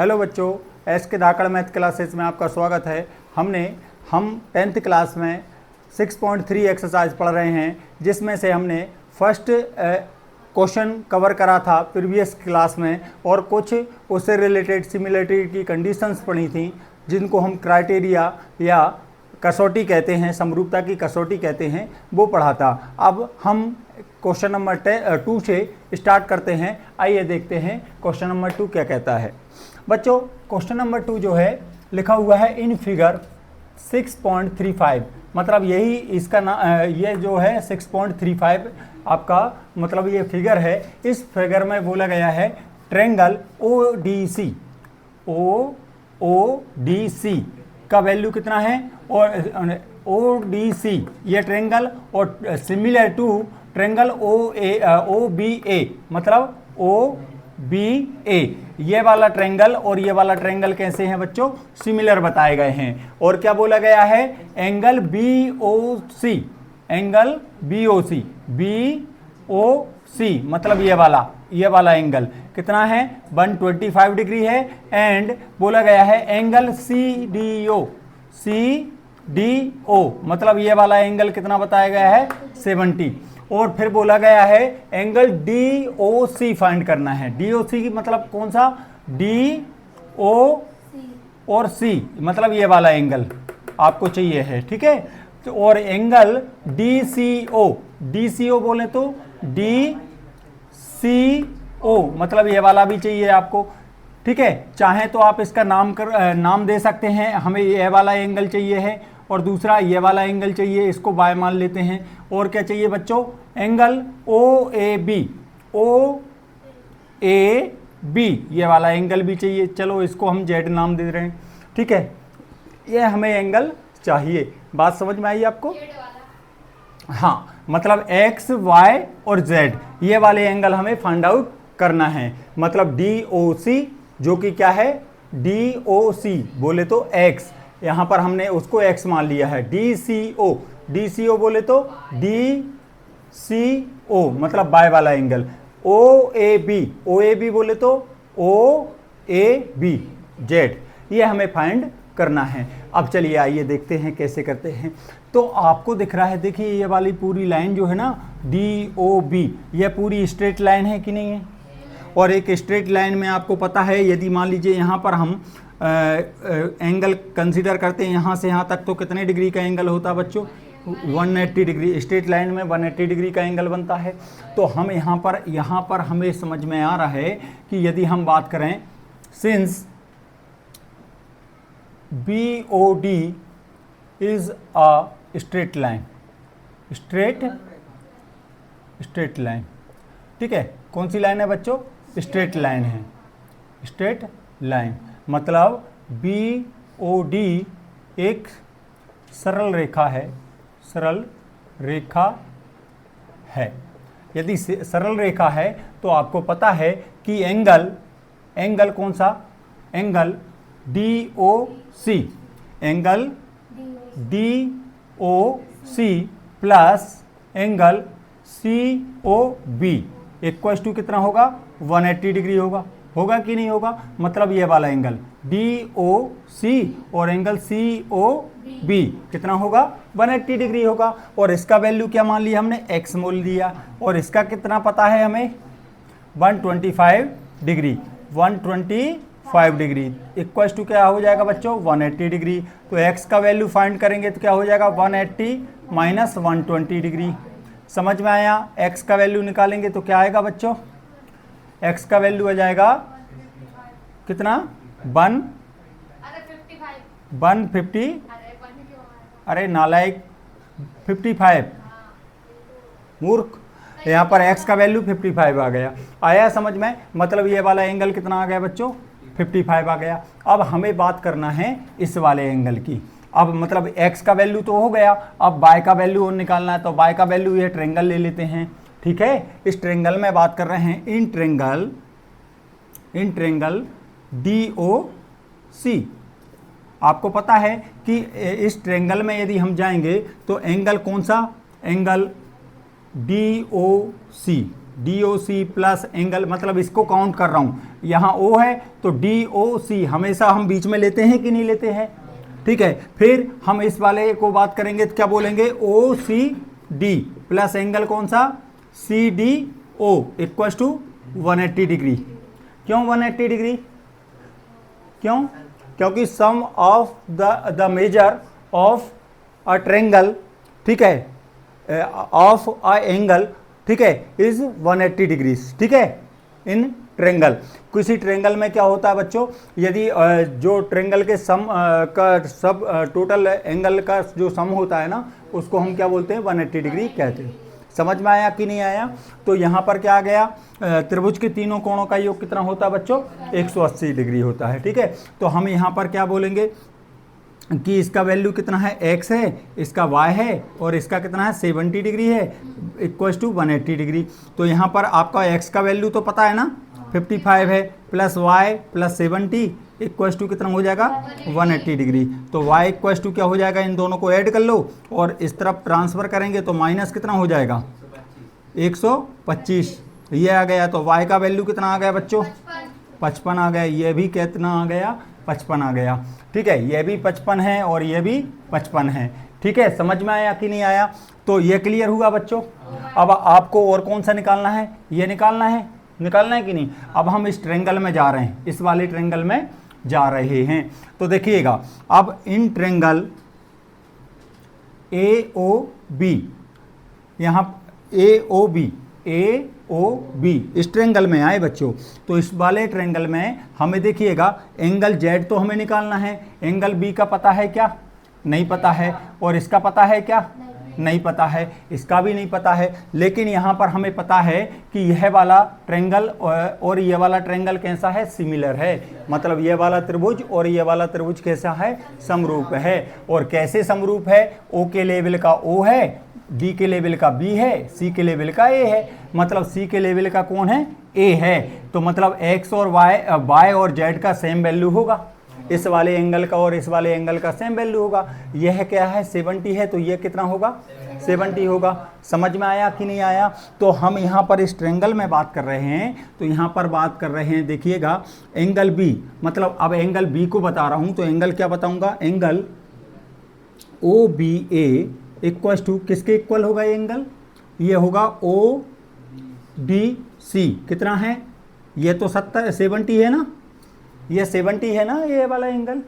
Hello बच्चों, S के धाकड़ math classes में आपका स्वागत है। हम 10th क्लास में 6.3 एक्सरसाइज पढ़ रहे हैं, जिसमें से हमने फर्स्ट क्वेश्चन कवर करा था प्रीवियस क्लास में और कुछ उससे रिलेटेड सिमिलरिटी की कंडीशंस पढ़ी थी, जिनको हम क्राइटेरिया या कसौटी कहते हैं, समरूपता की कसौटी कहते हैं, वो पढ़ा था। अब हम क्वेश्चन नंबर 2 से स्टार्ट करते हैं। आइए देखते हैं क्वेश्चन नंबर 2 क्या कहता है। बच्चों, क्वेश्चन नंबर 2 जो है लिखा हुआ है इन फिगर 6.35, मतलब यही इसका ये जो है 6.35 आपका मतलब ये फिगर है। इस फिगर में बोला गया है ट्रायंगल ODC का वैल्यू कितना है, और ODC ये ट्रायंगल और सिमिलर टू ट्रायंगल OBA, मतलब OBA ये वाला ट्रायंगल और ये वाला ट्रायंगल कैसे हैं बच्चों, सिमिलर बताए गए हैं। और क्या बोला गया है, एंगल BOC, एंगल BOC मतलब ये वाला एंगल कितना है 125 डिग्री है। एंड बोला गया है एंगल CDO मतलब ये वाला एंगल कितना बताया गया है 70। और फिर बोला गया है एंगल DOC फाइंड करना है। DOC की मतलब कौन सा, DO और C मतलब ये वाला एंगल आपको चाहिए है, ठीक है। तो और एंगल DCO बोले तो DCO मतलब ये वाला भी चाहिए आपको, ठीक है। चाहे तो आप इसका नाम दे सकते हैं, हमें ये वाला एंगल चाहिए है और दूसरा ये वाला एंगल चाहिए, इसको बाय मान लेते हैं। और क्या चाहिए बच्चों, एंगल OAB ये वाला एंगल भी चाहिए। चलो इसको हम Z नाम दे रहे हैं, ठीक है। ये हमें एंगल चाहिए। बात समझ में आई आपको? हाँ, मतलब X, Y और Z ये वाले एंगल हमें फाइंड आउट करना है। मतलब DOC जो कि क्या है, DOC बोले तो X, यहाँ पर हमने उसको X मान लिया है। DCO बोले तो DCO मतलब बाय वाला एंगल। OAB बोले तो OAB Z ये हमें फाइंड करना है। अब चलिए आइए देखते हैं कैसे करते हैं। तो आपको दिख रहा है, देखिए ये वाली पूरी लाइन जो है ना DOB, ये पूरी स्ट्रेट लाइन है कि नहीं है। और एक स्ट्रेट लाइन में आपको पता है, यदि मान लीजिए यहाँ पर हम एंगल कंसीडर करते हैं यहाँ से यहाँ तक, तो कितने डिग्री का एंगल होता है बच्चों, 180 डिग्री। स्ट्रेट लाइन में 180 डिग्री का एंगल बनता है। तो हम यहाँ पर हमें समझ में आ रहा है कि यदि हम बात करें, since BOD is a straight line, straight line, ठीक है। कौन सी लाइन है बच्चों, स्ट्रेट लाइन है। स्ट्रेट लाइन मतलब BOD एक सरल रेखा है। यदि सरल रेखा है तो आपको पता है कि एंगल कौन सा, angle DOC, angle DOC plus angle COB equals to कितना होगा, 180 डिग्री होगा कि नहीं होगा। मतलब ये वाला एंगल DOC और एंगल COB कितना होगा, 180 डिग्री होगा। और इसका वैल्यू क्या मान लिया हमने, X मोल लिया। और इसका कितना पता है हमें, 125 डिग्री इक्वल्स टू क्या हो जाएगा बच्चों, 180 डिग्री। तो X का वैल्यू फाइंड करेंगे तो क्या हो जाएगा, 180 माइनस 120 डिग्री। समझ में आया? X का वैल्यू निकालेंगे तो क्या आएगा बच्चों, X का वैल्यू आ जाएगा कितना, 150, अरे नालायक 55, मूर्ख। यहाँ पर X का वैल्यू 55 आ गया। आया समझ में? मतलब ये वाला एंगल कितना आ गया बच्चों, 55 आ गया। अब हमें बात करना है इस वाले एंगल की। अब मतलब X का वैल्यू तो हो गया, अब Y का वैल्यू निकालना है। तो Y का वैल्यू ये ट्रायंगल ले लेते हैं, ठीक है। इस ट्रायंगल में बात कर रहे हैं, इन ट्रायंगल DOC। आपको पता है कि इस ट्रायंगल में यदि हम जाएंगे तो एंगल कौन सा, angle DOC DOC plus angle, मतलब इसको काउंट कर रहा हूँ, यहाँ O है तो DOC हमेशा हम बीच में लेते हैं कि नहीं लेते हैं, ठीक है। फिर हम इस वाले को बात करेंगे तो क्या बोलेंगे, OCD प्लस एंगल कौन सा, CDO इक्वल टू 180 डिग्री। क्यों 180 डिग्री, क्यों, क्योंकि sum of the major of a triangle, ठीक है, ऑफ अ एंगल, ठीक है, इज 180 डिग्रीज, ठीक है, इन ट्रायंगल। किसी ट्रायंगल में क्या होता है बच्चों, यदि जो ट्रायंगल के सम का सब टोटल एंगल का जो सम होता है ना, उसको हम क्या बोलते हैं, 180 डिग्री कहते हैं। समझ में आया कि नहीं आया। तो यहाँ पर क्या आ गया, त्रिभुज के तीनों कोणों का योग कितना होता है बच्चों, 180 डिग्री होता है, ठीक है। तो हम यहाँ पर क्या बोलेंगे कि इसका वैल्यू कितना है, x है, इसका y है, और इसका कितना है 70 डिग्री है, इक्वल टू 180 डिग्री। तो यहाँ पर आपका x का वैल्यू तो पता है ना 55 है, plus y plus 70 equal to कितना हो जाएगा 180 डिग्री। तो y इक्वल टू क्या हो जाएगा, इन दोनों को ऐड कर लो और इस तरफ ट्रांसफ़र करेंगे तो माइनस कितना हो जाएगा 125, ये आ गया। तो y का वैल्यू कितना आ गया बच्चों, 55 आ गया, ये भी कितना आ गया 55 आ गया, ठीक है, ये भी 55 है और ये भी 55 है, ठीक है। समझ में आया कि नहीं आया। तो ये क्लियर हुआ बच्चों। अब आपको और कौन सा निकालना है, ये निकालना है कि नहीं। अब हम इस ट्रायंगल में जा रहे हैं, इस वाले ट्रायंगल में जा रहे हैं। तो देखिएगा, अब इन ट्रायंगल AOB, यहाँ AOB इस ट्रायंगल में आए बच्चों, तो इस वाले ट्रायंगल में हमें देखिएगा एंगल Z तो हमें निकालना है, एंगल B का पता है क्या, नहीं पता है, और इसका पता है क्या, नहीं पता है, इसका भी नहीं पता है। लेकिन यहाँ पर हमें पता है कि यह वाला ट्रायंगल और यह वाला ट्रायंगल कैसा है, सिमिलर है, मतलब यह वाला त्रिभुज और यह वाला त्रिभुज कैसा है, समरूप है। और कैसे समरूप है, O के लेवल का O है, D के लेवल का B है, C के लेवल का A है, मतलब C के लेवल का कौन है, A है। तो मतलब X और Y और Z का सेम वैल्यू होगा, इस वाले एंगल का और इस वाले एंगल का सेम वैल्यू होगा। यह क्या है 70 है, तो यह कितना होगा 70 होगा। समझ में आया कि नहीं आया। तो हम यहाँ पर इस ट्रायंगल में बात कर रहे हैं, तो यहाँ पर बात कर रहे हैं, देखिएगा एंगल B, मतलब अब एंगल B को बता रहा हूँ, तो एंगल क्या बताऊँगा, एंगल OBA इक्वल टू किसके इक्वल होगा ये एंगल, ये होगा ODC, कितना है, ये तो 70 है ना, ये 70 है ना ये वाला एंगल,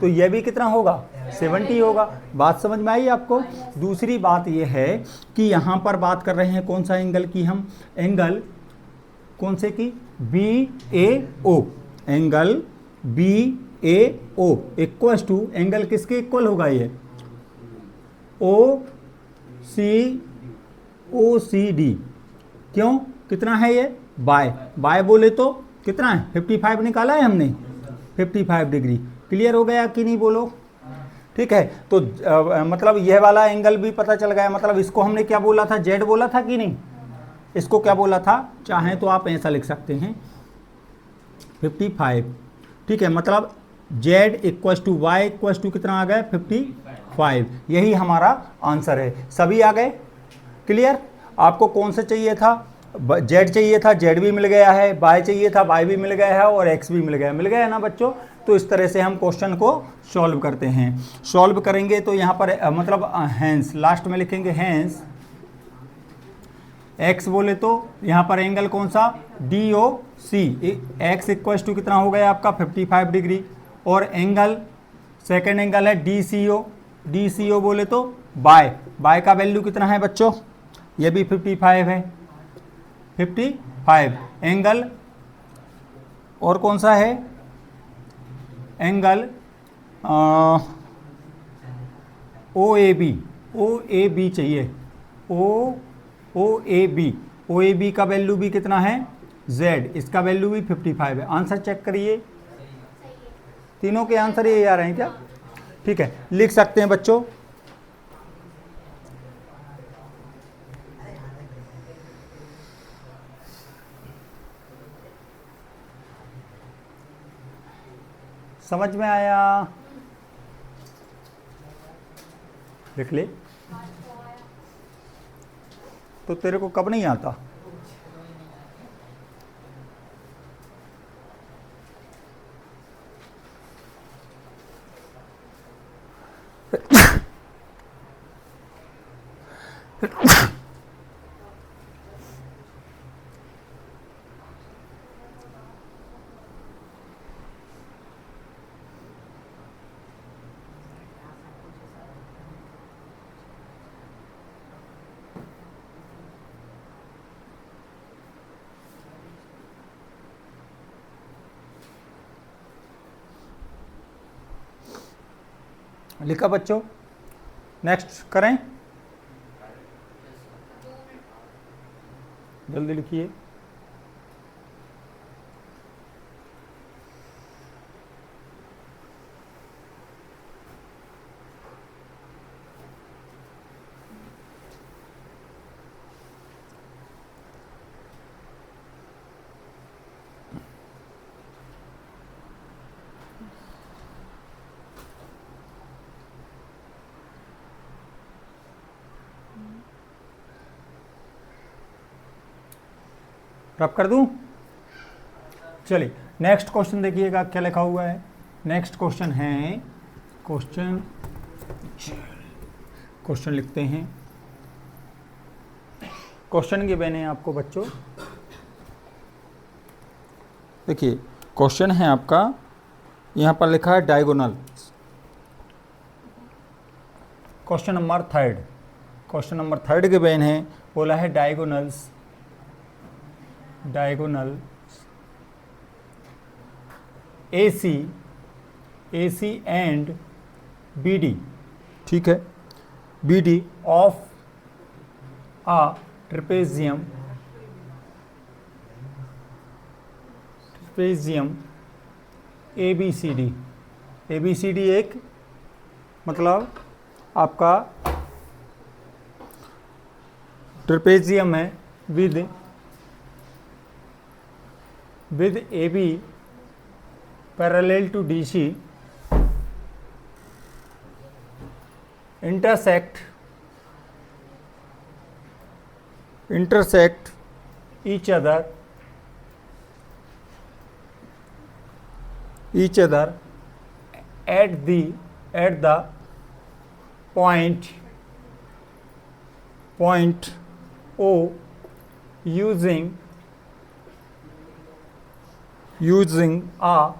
तो ये भी कितना होगा 70 होगा। बात समझ में आई आपको। दूसरी बात ये है कि यहाँ पर बात कर रहे हैं कौन सा एंगल की, हम एंगल कौन से की, BAO, angle BAO equal to angle किसके इक्वल होगा, ये OCD। क्यों, कितना है ये, बाय बोले तो कितना है 55 निकाला है हमने, 55 डिग्री। क्लियर हो गया कि नहीं बोलो, ठीक है। तो मतलब यह वाला एंगल भी पता चल गया, मतलब इसको हमने क्या बोला था, Z बोला था कि नहीं, इसको क्या बोला था, चाहें तो आप ऐसा लिख सकते हैं 55, ठीक है, मतलब Z equal to Y equal to कितना आ गया 55, यही हमारा आंसर है। सभी आ गए क्लियर। आपको कौन सा चाहिए था, Z चाहिए था, Z भी मिल गया है, Y चाहिए था, Y भी मिल गया है, और X भी मिल गया ना बच्चों। तो इस तरह से हम क्वेश्चन को सॉल्व करते हैं। सॉल्व करेंगे तो यहाँ पर मतलब हैंस लास्ट में लिखेंगे, हैंस X बोले तो यहाँ पर एंगल कौन सा, DOC, X इक्वल टू कितना हो गया आपका 55 डिग्री, और एंगल सेकेंड एंगल है DCO बोले तो Y का वैल्यू कितना है बच्चों, ये भी 55 है, 55 एंगल, और कौन सा है एंगल OAB चाहिए, OAB का वैल्यू भी कितना है Z, इसका वैल्यू भी 55 है। आंसर चेक करिए, तीनों के आंसर ये आ रहे हैं क्या, ठीक है, लिख सकते हैं बच्चों। समझ में आया, लिख ले। तो तेरे को कब नहीं आता, लिखा बच्चों? नेक्स्ट करें, जल्दी लिखिए। रब कर दूं? चलिए नेक्स्ट क्वेश्चन देखिएगा क्या लिखा हुआ है। नेक्स्ट क्वेश्चन है, क्वेश्चन लिखते हैं। क्वेश्चन के मैंने आपको बच्चों देखिए, क्वेश्चन है आपका यहाँ पर लिखा है डायगोनल। क्वेश्चन नंबर थर्ड के बेन है, बोला है डायगोनल्स AC एंड BD, ठीक है, BD of a trapezium ABCD एक मतलब आपका ट्रेपेजियम है with AB parallel to DC intersect each other at the point O using a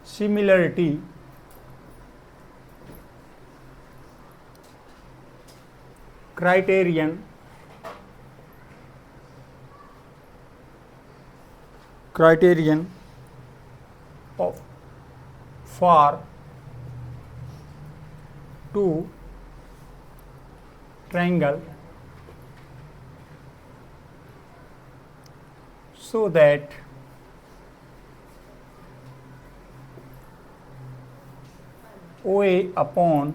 similarity criterion for two triangle so that OA upon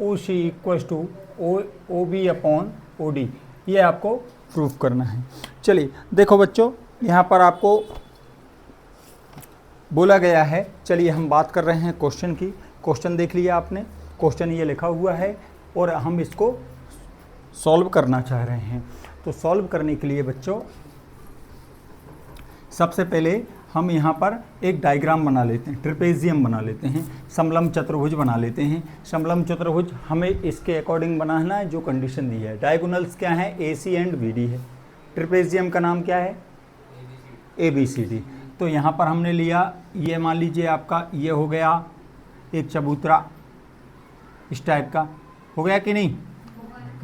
OC equals to OB upon OD, ये आपको proof करना है। चलिए देखो बच्चों, यहाँ पर आपको बोला गया है, चलिए हम बात कर रहे हैं क्वेश्चन की। क्वेश्चन देख लिया आपने, क्वेश्चन ये लिखा हुआ है और हम इसको सॉल्व करना चाह रहे हैं। तो सॉल्व करने के लिए बच्चों सबसे पहले हम यहाँ पर एक डायग्राम बना लेते हैं, ट्रेपेजियम बना लेते हैं, समलम चतुर्भुज बना लेते हैं। समलम चतुर्भुज हमें इसके अकॉर्डिंग बनाना है जो कंडीशन दी है। डायगोनल्स क्या है? AC एंड BD है। ट्रेपेजियम का नाम क्या है? ABCD। तो यहाँ पर हमने लिया, ये मान लीजिए आपका ये हो गया एक चबूतरा, इस टाइप का हो गया कि नहीं?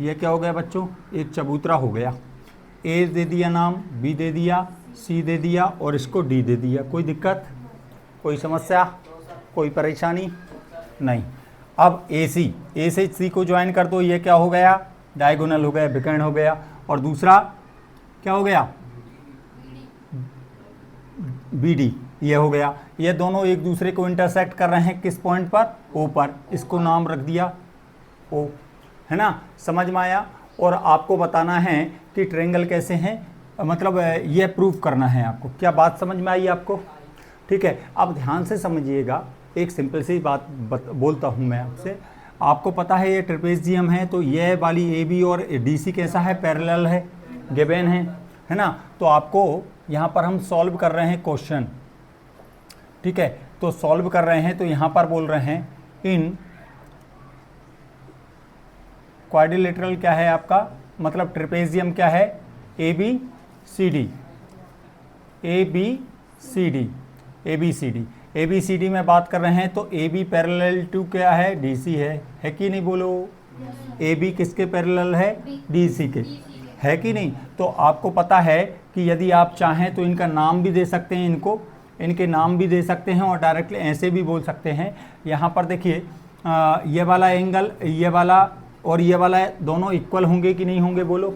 ये क्या हो गया बच्चों? एक चबूतरा हो गया। A दे दिया नाम, B दे दिया, C दे दिया और इसको D दे दिया। कोई दिक्कत, कोई समस्या, कोई परेशानी नहीं। अब A से C को ज्वाइन कर दो, ये क्या हो गया? डायगोनल हो गया, विकर्ण हो गया। और दूसरा क्या हो गया? BD, ये हो गया। ये दोनों एक दूसरे को इंटरसेक्ट कर रहे हैं किस पॉइंट पर? O पर। इसको नाम रख दिया O, है ना? समझ में आया? और आपको बताना है कि ट्रायंगल कैसे हैं, मतलब ये प्रूफ करना है आपको। क्या बात समझ में आई आपको? ठीक है, अब ध्यान से समझिएगा। एक सिंपल सी बात बोलता हूँ मैं आपसे। आपको पता है ये ट्रेपेजियम है, तो ये वाली AB और DC कैसा है? पैरेलल है, गिवन है ना? तो आपको यहाँ पर हम सॉल्व कर रहे हैं क्वेश्चन, ठीक है? तो सॉल्व कर रहे हैं, तो यहाँ पर बोल रहे हैं इन क्वाड्रिलेटरल क्या है आपका, मतलब ट्रेपेजियम क्या है, A B C D, A B C D, A B C D, A B C D में बात कर रहे हैं तो ए बी पैरेलल टू क्या है, डी सी है कि नहीं बोलो, ए बी किसके पैरेलल है, डी सी के, है कि नहीं। तो आपको पता है कि यदि आप चाहें तो इनका नाम भी दे सकते हैं, इनके नाम भी दे सकते हैं और डायरेक्टली ऐसे भी बोल सकते हैं। यहाँ पर देखिए ये वाला एंगल, ये वाला और ये वाला दोनों इक्वल होंगे कि नहीं होंगे, बोलो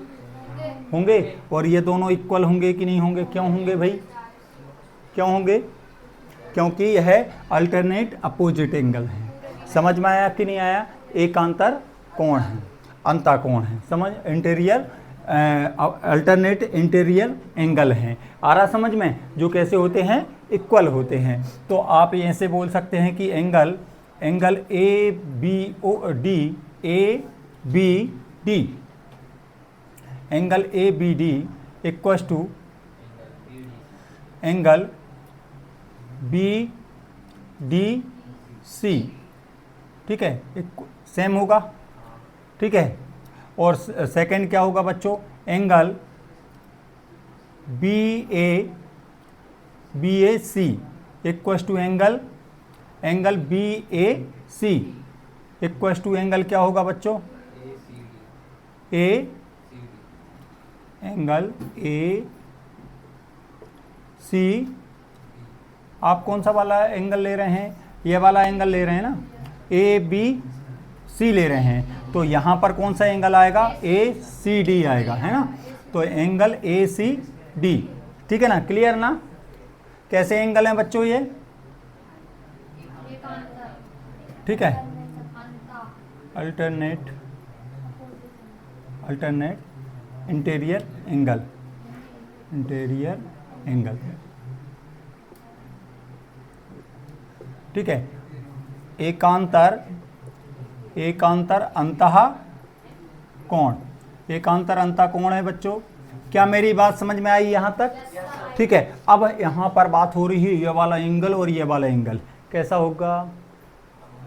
होंगे, और ये दोनों इक्वल होंगे कि नहीं होंगे, क्यों होंगे भाई, क्यों होंगे, क्योंकि यह अल्टरनेट अपोजिट एंगल है। समझ में आया कि नहीं आया, एकांतर कोण है, अंतःकोण है, समझ, इंटीरियर अल्टरनेट इंटीरियर एंगल हैं, आ रहा समझ में, जो कैसे होते हैं, इक्वल होते हैं। तो आप ऐसे बोल सकते हैं कि angle A B O D, A B D, angle A B D equals to angle B D C, ठीक है, सेम होगा, ठीक है। और सेकंड क्या होगा बच्चों, angle B A C equals to angle B A C equals to angle क्या होगा बच्चों, एंगल ए सी। आप कौन सा वाला एंगल ले रहे हैं, ये वाला एंगल ले रहे हैं ना, ए बी सी ले रहे हैं, तो यहाँ पर कौन सा एंगल आएगा, ए सी डी आएगा, है ना। तो एंगल ए सी डी, ठीक है ना, क्लियर ना। कैसे एंगल हैं बच्चों ये, ठीक है, अल्टरनेट इंटीरियर एंगल, ठीक है। एकांतर अंतः कोण, एकांतर अंतः कोण है बच्चों। क्या मेरी बात समझ में आई यहाँ तक, ठीक है। अब यहाँ पर बात हो रही है ये वाला एंगल और ये वाला एंगल कैसा होगा,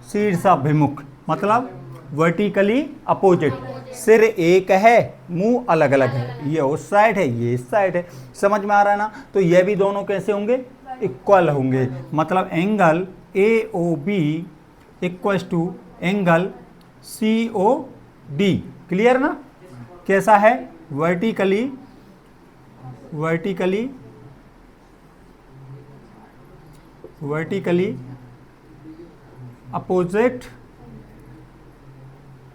शीर्षाभिमुख, मतलब वर्टिकली अपोजिट, सिर एक है, मुंह अलग अलग है, ये उस साइड है, ये इस साइड है, समझ में आ रहा है ना। तो ये भी दोनों कैसे होंगे, इक्वल होंगे, मतलब angle A O B equals to angle C O D, clear ना। कैसा है, वर्टिकली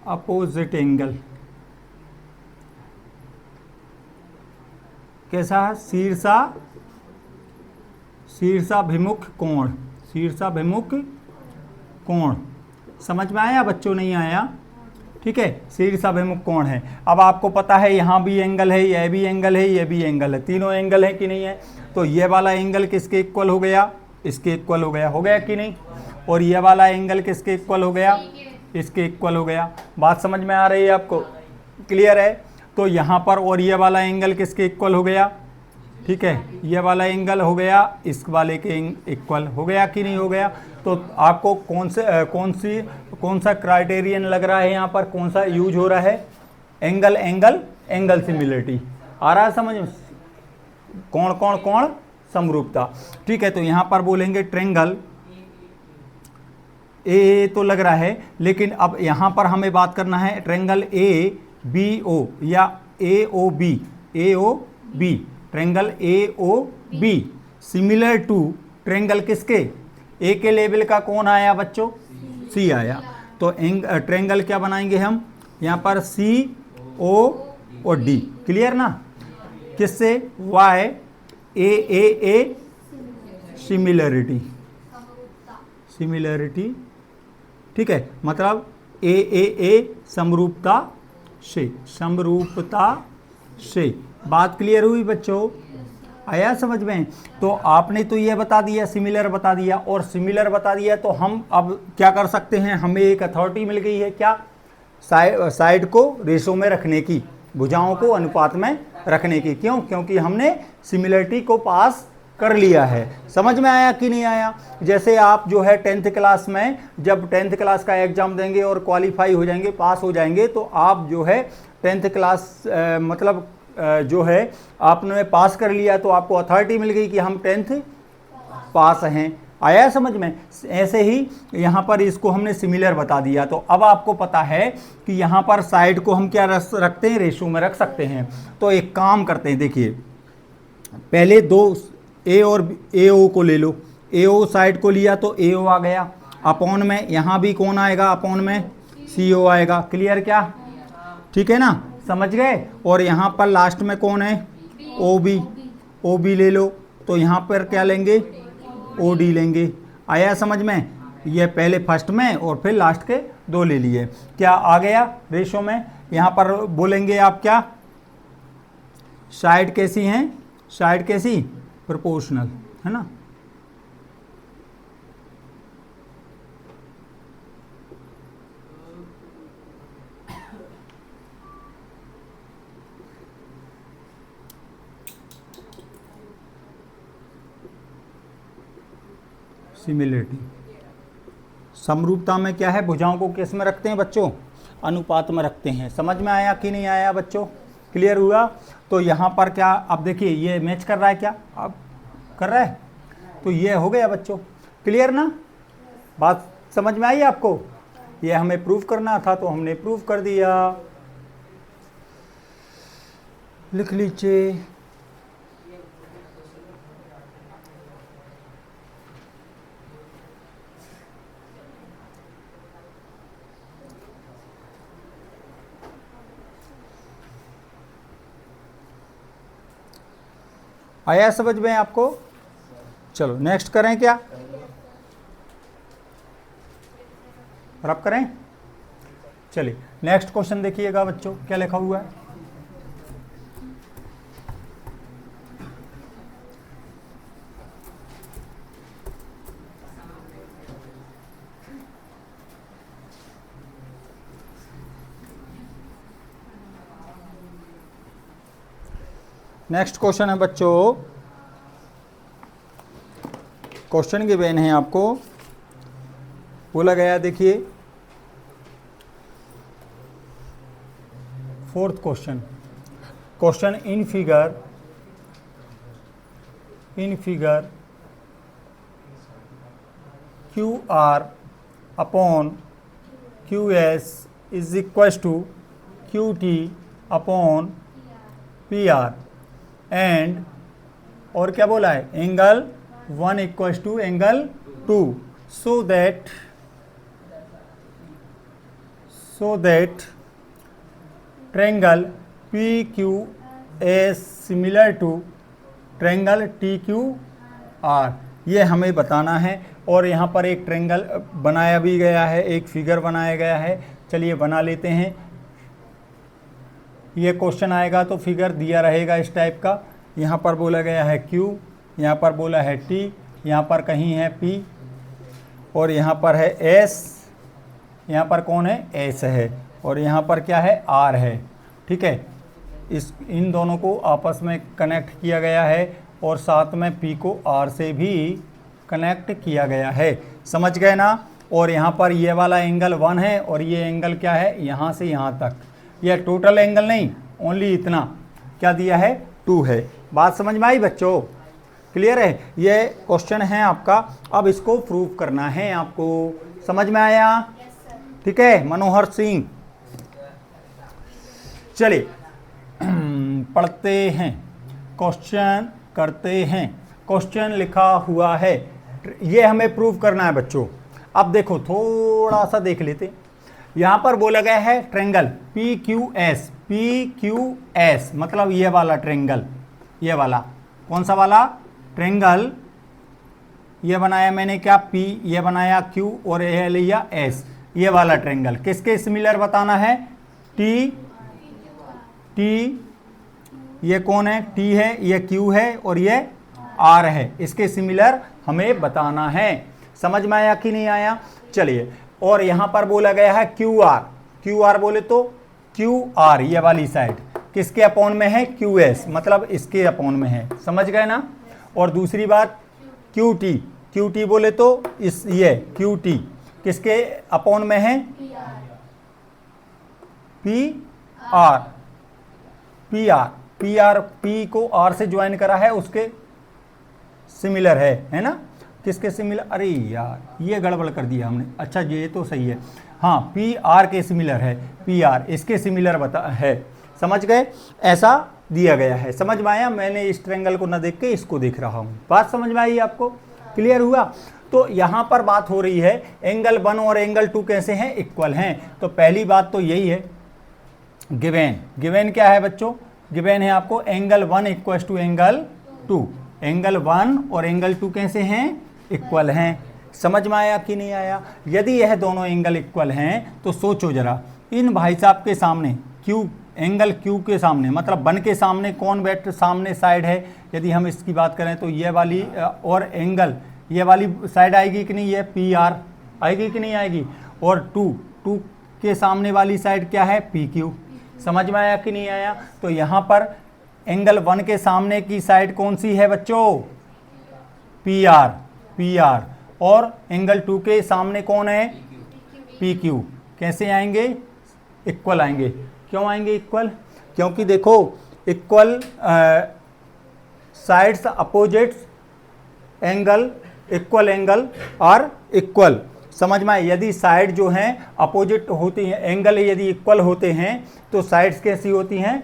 अपोजिट एंगल, कैसा है, शीर्षाभिमुख कोण, समझ में आया बच्चों, नहीं आया, ठीक है, शीर्षाभिमुख कोण है। अब आपको पता है यहाँ भी एंगल है, यह भी एंगल है, यह भी एंगल है, तीनों एंगल है कि नहीं है। तो ये वाला एंगल किसके इक्वल हो गया, इसके इक्वल हो गया कि नहीं। और ये वाला एंगल किसके इक्वल हो गया, इसके इक्वल हो गया। बात समझ में आ रही है आपको, क्लियर है। तो यहाँ पर और ये वाला एंगल किसके इक्वल हो गया, ठीक है, ये वाला एंगल हो गया इस वाले के इक्वल हो गया कि नहीं हो गया। तो आपको कौन सा क्राइटेरियन लग रहा है यहाँ पर, कौन सा यूज हो रहा है, एंगल सिमिलरिटी, आ रहा है समझ में, कोण समरूपता, ठीक है। तो यहाँ पर बोलेंगे ट्रेंगल ए तो लग रहा है, लेकिन अब यहाँ पर हमें बात करना है ट्रेंगल ए बी ओ या A O B, triangle A O B similar to triangle किसके, ए के लेवल का कौन आया बच्चों, सी आया। तो ट्रेंगल क्या बनाएंगे हम यहाँ पर, सी ओ और डी, क्लियर ना। किससे, वाई ए सिमिलरिटी, ठीक है, मतलब ए समरूपता से। बात क्लियर हुई बच्चों, आया समझ में। तो आपने तो ये बता दिया, सिमिलर बता दिया, और सिमिलर बता दिया तो हम अब क्या कर सकते हैं, हमें एक अथॉरिटी मिल गई है, क्या, साइड को रेशो में रखने की, भुजाओं को अनुपात में रखने की। क्यों, क्योंकि हमने सिमिलरिटी को पास कर लिया है। समझ में आया कि नहीं आया? जैसे आप जो है 10th क्लास में जब 10th क्लास का एग्जाम देंगे और क्वालिफाई हो जाएंगे, पास हो जाएंगे, तो आप जो है 10th क्लास मतलब जो है आपने पास कर लिया तो आपको अथॉरिटी मिल गई कि हम 10th पास हैं। आया समझ में? ऐसे ही यहाँ पर इसको हमने सिमिलर बता दिया। तो अब आपको पता है कि यहाँ पर साइड को हम क्या रखते हैं, रेशो में रख सकते हैं। तो एक काम करते हैं, देखिए पहले दो ए और ए ओ को ले लो। ए ओ साइड को लिया तो ए ओ आ गया, अपॉन में यहाँ भी कौन आएगा, अपॉन में सी ओ आएगा। क्लियर क्या? ठीक है ना, समझ गए? और यहाँ पर लास्ट में कौन है, ओ बी। ओ बी ले लो तो यहाँ पर क्या लेंगे, ओ डी लेंगे। आया समझ में? ये पहले फर्स्ट में और फिर लास्ट के दो ले लिए। क्या आ गया रेशो में? यहाँ पर बोलेंगे आप क्या, साइड कैसी हैं, साइड कैसी, प्रोपोर्शनल, है ना। सिमिलरिटी, समरूपता में क्या है, भुजाओं को किस में रखते हैं बच्चों, अनुपात में रखते हैं। समझ में आया कि नहीं आया बच्चों? क्लियर हुआ? तो यहाँ पर क्या, अब देखिए ये मैच कर रहा है, क्या अब कर रहा है, तो ये हो गया बच्चों। क्लियर ना, बात समझ में आई आपको? ये हमें प्रूफ करना था तो हमने प्रूफ कर दिया। लिख लीजिए, आया समझ में आपको? चलो नेक्स्ट करें क्या, रब करें? चलिए नेक्स्ट क्वेश्चन देखिएगा बच्चों, क्या लिखा हुआ है। नेक्स्ट क्वेश्चन है बच्चों, क्वेश्चन गिवन है आपको, बोला गया, देखिए fourth question, question in figure Q R upon Q S is equal to Q T upon P R and, और क्या बोला है, angle 1 equals to angle 2, so that triangle P Q S similar to triangle T Q R, ये हमें बताना है। और यहाँ पर एक ट्रायंगल बनाया भी गया है, एक फिगर बनाया गया है। चलिए बना लेते हैं। ये क्वेश्चन आएगा तो फिगर दिया रहेगा इस टाइप का। यहाँ पर बोला गया है Q, यहाँ पर बोला है T, यहाँ पर कहीं है P, और यहाँ पर है S, यहाँ पर कौन है, S है, और यहाँ पर क्या है, R है। ठीक है, इन दोनों को आपस में कनेक्ट किया गया है और साथ में P को R से भी कनेक्ट किया गया है। समझ गए ना? और यहाँ पर ये वाला एंगल 1 है और ये एंगल क्या है, यहाँ से यहाँ तक, यह टोटल एंगल नहीं, ओनली इतना क्या दिया है, 2 है। बात समझ में आई बच्चों? क्लियर है? ये क्वेश्चन है आपका, अब इसको प्रूव करना है आपको। समझ में आया? ठीक है मनोहर सिंह, चलिए पढ़ते हैं, क्वेश्चन करते हैं। क्वेश्चन लिखा हुआ है, ये हमें प्रूव करना है बच्चों। अब देखो थोड़ा सा देख लेते, यहाँ पर बोला गया है ट्रायंगल पी क्यू एस, मतलब ये वाला ट्रायंगल, ये वाला कौन सा वाला ट्रायंगल, ये बनाया मैंने क्या, P, ये बनाया Q और ये लिया S, ये वाला ट्रायंगल किसके सिमिलर बताना है, T, ये कौन है, T है, ये Q है और ये R है, इसके सिमिलर हमें बताना है। समझ में आया कि नहीं आया? चलिए, और यहाँ पर बोला गया है क्यू आर बोले तो क्यू आर, ये वाली साइड किसके अपॉन में है, क्यू एस, मतलब इसके अपॉन में है। समझ गए ना? और दूसरी बात क्यू टी, क्यू टी बोले तो इस ये क्यू टी किसके अपॉन में है, P R, P R, P R, P को आर से ज्वाइन करा है उसके सिमिलर है ना, किसके सिमिलर, अरे यार ये गड़बड़ कर दिया हमने, अच्छा ये तो सही है, हाँ पी आर के सिमिलर है, पी आर इसके सिमिलर बता है, समझ गए, ऐसा दिया गया है, समझ में आया, मैंने इस ट्रायंगल को ना देख के इसको देख रहा हूँ, बात समझ में आई आपको, क्लियर हुआ। तो यहाँ पर बात हो रही है एंगल 1 और एंगल 2 कैसे हैं, इक्वल हैं, तो पहली बात तो यही है, गिवेन, गिवेन क्या है बच्चों, गिवेन है आपको angle 1 equal to angle 2, angle 1 और एंगल 2 कैसे हैं, इक्वल हैं, समझ में आया कि नहीं आया। यदि यह दोनों एंगल इक्वल हैं तो सोचो जरा, इन भाई साहब के सामने क्यू, एंगल क्यू के सामने मतलब 1 के सामने कौन बैठ सामने साइड है, यदि हम इसकी बात करें तो ये वाली, और एंगल ये वाली साइड आएगी कि नहीं, ये पी आर आएगी कि नहीं आएगी, और 2 के सामने वाली साइड क्या है, पी क्यू, समझ में आया कि नहीं आया। तो यहाँ पर एंगल 1 के सामने की साइड कौन सी है बच्चों, पी आर, पी आर, और एंगल 2 के सामने कौन है, पी क्यू, कैसे आएंगे, इक्वल आएंगे, क्यों आएंगे इक्वल, क्योंकि देखो equal sides opposites angle, equal angle और इक्वल, समझ में, यदि साइड जो हैं अपोजिट होती हैं, एंगल यदि इक्वल होते हैं तो साइड्स कैसी होती हैं,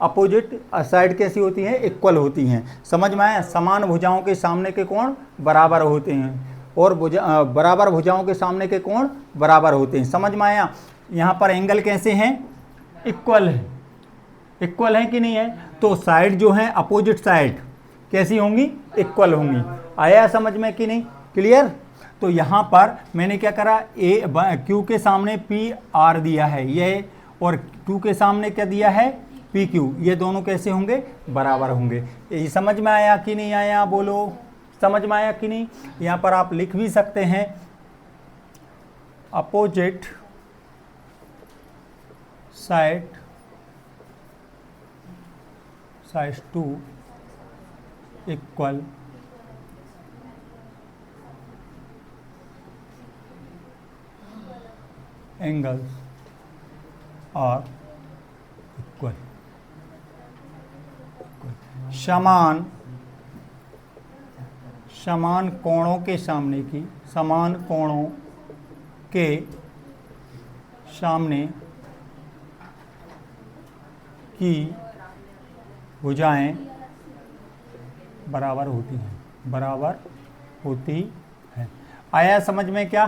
अपोजिट साइड कैसी होती हैं, इक्वल होती हैं, समझ में आया, समान भुजाओं के सामने के कोण बराबर होते हैं, और बराबर भुजाओं के सामने के कोण बराबर होते हैं, समझ में आया। यहाँ पर एंगल कैसे हैं, इक्वल है, इक्वल है कि नहीं है, तो साइड जो है अपोजिट साइड कैसी होंगी, इक्वल होंगी, आया समझ में कि नहीं, क्लियर। तो यहाँ पर मैंने क्या करा, क्यू के सामने पी आर दिया है ये, और 2 के सामने क्या दिया है, पी क्यू, ये दोनों कैसे होंगे, बराबर होंगे, ये समझ में आया कि नहीं आया, बोलो समझ में आया कि नहीं। यहाँ पर आप लिख भी सकते हैं opposite side to equal angles और इक्वल, समान कोणों के सामने की, समान कोणों के सामने की भुजाएं बराबर होती हैं, बराबर होती है, आया समझ में, क्या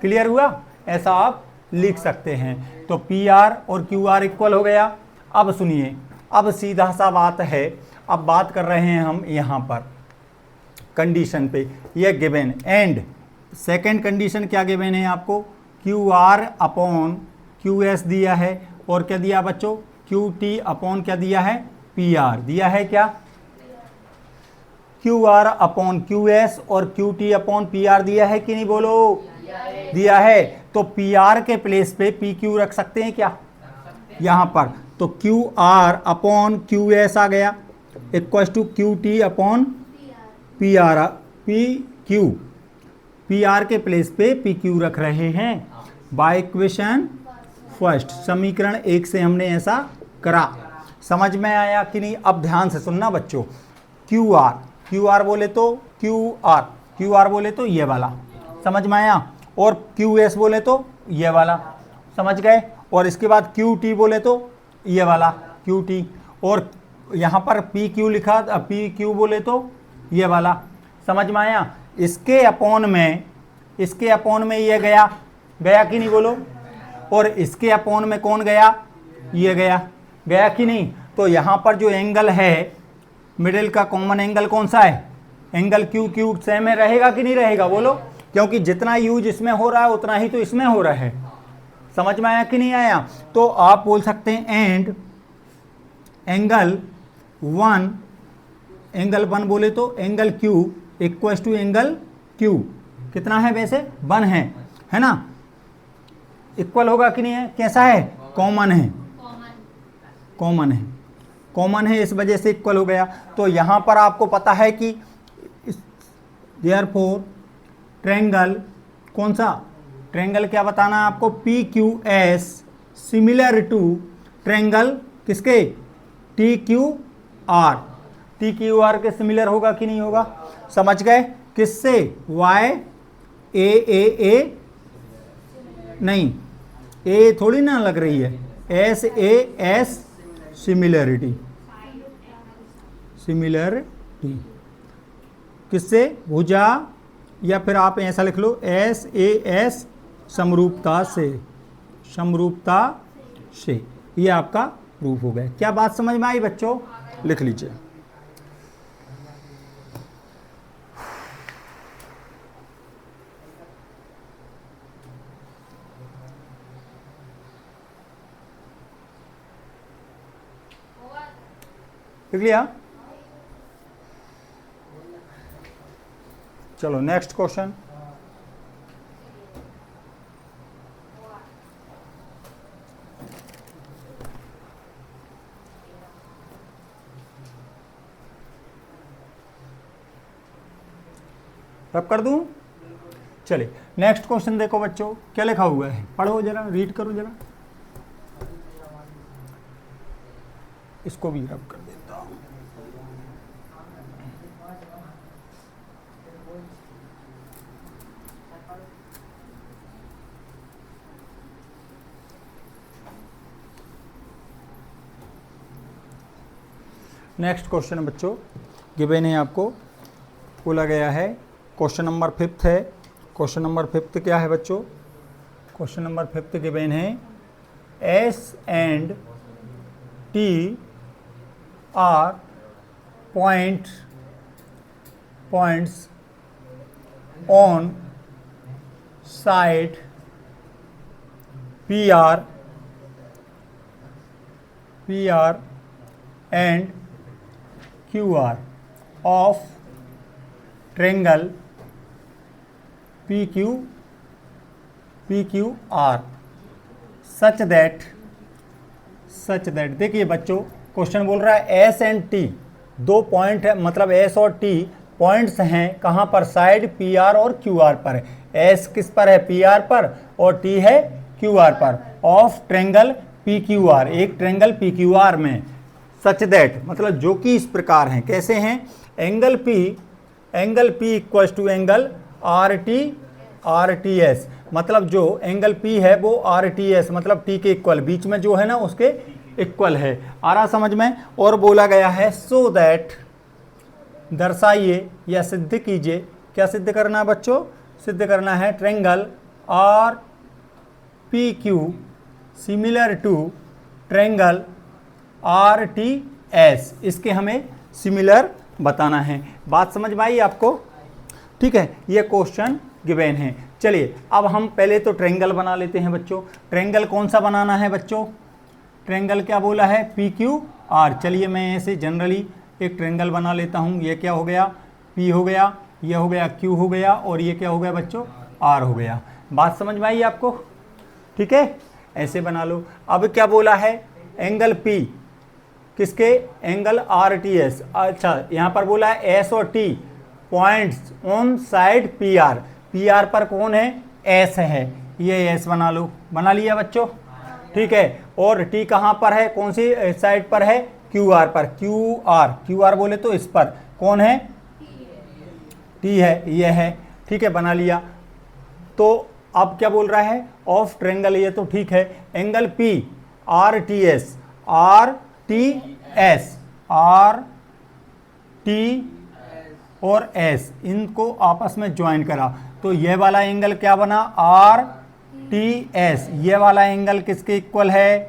क्लियर हुआ, ऐसा आप लिख सकते हैं। तो पी आर और क्यू आर इक्वल हो गया। अब सुनिए, अब सीधा सा बात है, अब बात कर रहे हैं हम यहाँ पर कंडीशन पे, ये गिवन, एंड सेकंड कंडीशन क्या गिवन है आपको, Q R upon Q S दिया है, और क्या दिया बच्चों, क्यू टी अपॉन क्या दिया है, पी आर दिया है, क्या Q R upon Q S और Q T upon P R दिया है कि नहीं, बोलो दिया है। तो पी आर के प्लेस पे पी क्यू रख सकते हैं क्या, यहाँ पर, तो Q R upon Q S आ गया, equal to Q T upon P R, P Q, P R के प्लेस पे पी क्यू रख रहे हैं, बाय इक्वेशन फर्स्ट, समीकरण 1 से हमने ऐसा करा, समझ में आया कि नहीं। अब ध्यान से सुनना बच्चों, क्यू आर, क्यू आर बोले तो क्यू आर, क्यू आर बोले तो ये वाला, समझ में आया, और क्यू एस बोले तो ये वाला, समझ गए, और इसके बाद क्यू टी बोले तो ये वाला क्यू टी, और यहाँ पर पी क्यू लिखा, पी क्यू बोले तो ये वाला, समझ में आया। इसके अपॉन में ये गया, गया कि नहीं बोलो, और इसके अपॉन में कौन गया, ये गया, गया कि नहीं। तो यहाँ पर जो एंगल है मिडिल का कॉमन एंगल कौन सा है, एंगल क्यू, क्यू सेम है, रहेगा कि नहीं रहेगा, बोलो, क्योंकि जितना यूज इसमें हो रहा है उतना ही तो इसमें हो रहा है, समझ में आया कि नहीं आया। तो आप बोल सकते हैं एंड एंगल 1, एंगल 1 बोले तो angle Q equal to angle Q, कितना है वैसे 1 है ना, इक्वल होगा कि नहीं है, कैसा है, कॉमन है, कॉमन है, इस वजह से इक्वल हो गया। तो यहाँ पर आपको पता है कि देयरफॉर ट्रायंगल कौन सा ट्रायंगल क्या बताना है आपको, P Q S similar to triangle किसके, T Q R. T Q R के सिमिलर होगा कि नहीं होगा, समझ गए, किससे, वाई ए नहीं, ए थोड़ी ना लग रही है, एस ए एस सिमिलरिटी किससे, भुजा, या फिर आप ऐसा लिख लो एस ए एस समरूपता से, ये आपका प्रूफ हो गया। क्या बात समझ में आई बच्चों, लिख लीजिए। लिख लिया, चलो नेक्स्ट क्वेश्चन। रब कर दूं, चलिए नेक्स्ट क्वेश्चन देखो बच्चों, क्या लिखा हुआ है, पढ़ो जरा, रीड करो जरा, इसको भी रब कर देता हूं। नेक्स्ट क्वेश्चन बच्चों गिवन है, आपको बोला गया है, क्वेश्चन नंबर 5 है। क्वेश्चन नंबर 5 क्या है बच्चों, क्वेश्चन नंबर 5 गिवन है, S and T R points on side PR and QR of triangle PQR such that देखिए बच्चों, क्वेश्चन बोल रहा है एस एंड टी, दो पॉइंट है, मतलब एस और टी पॉइंट्स हैं कहाँ पर, साइड पी आर और क्यू आर पर। एस किस पर है, पी आर पर, और टी है क्यू आर पर, of triangle P Q are, एक ट्रायंगल पी क्यू आर में, सच दैट मतलब जो कि इस प्रकार हैं, कैसे हैं, angle P equal to angle R T S, मतलब जो एंगल पी है वो आर टी एस मतलब टी के इक्वल, बीच में जो है ना उसके इक्वल है, आ रहा समझ में। और बोला गया है सो दैट, दर्शाइए या सिद्ध कीजिए, क्या सिद्ध करना है बच्चों, सिद्ध करना है triangle R P Q similar to triangle R T S, इसके हमें सिमिलर बताना है। बात समझ में आई आपको, ठीक है, ये क्वेश्चन गिवन है। चलिए अब हम पहले तो ट्रायंगल बना लेते हैं बच्चों। ट्रायंगल कौन सा बनाना है बच्चों, ट्रायंगल क्या बोला है, पी क्यू आर। चलिए मैं ऐसे जनरली एक ट्रायंगल बना लेता हूँ। ये क्या हो गया, पी हो गया, ये हो गया क्यू हो गया, और ये क्या हो गया बच्चों, आर हो गया। बात समझ में आई आपको, ठीक है, ऐसे बना लो। अब क्या बोला है, एंगल पी किसके, एंगल आर टी एस। अच्छा यहाँ पर बोला है एस और T points on side P R, P R पर कौन है, एस है, ये एस बना लो, बना लिया बच्चों, ठीक है। और टी कहाँ पर है, कौन सी साइड पर है, क्यू आर पर, क्यू आर बोले तो इस पर कौन है, टी है, ये है, ठीक है, बना लिया। तो अब क्या बोल रहा है, ऑफ ट्रायंगल, ये तो ठीक है, angle P R T S, R T और एस, इनको आपस में ज्वाइन करा तो ये वाला एंगल क्या बना, आर टी एस। ये वाला एंगल किसके इक्वल है,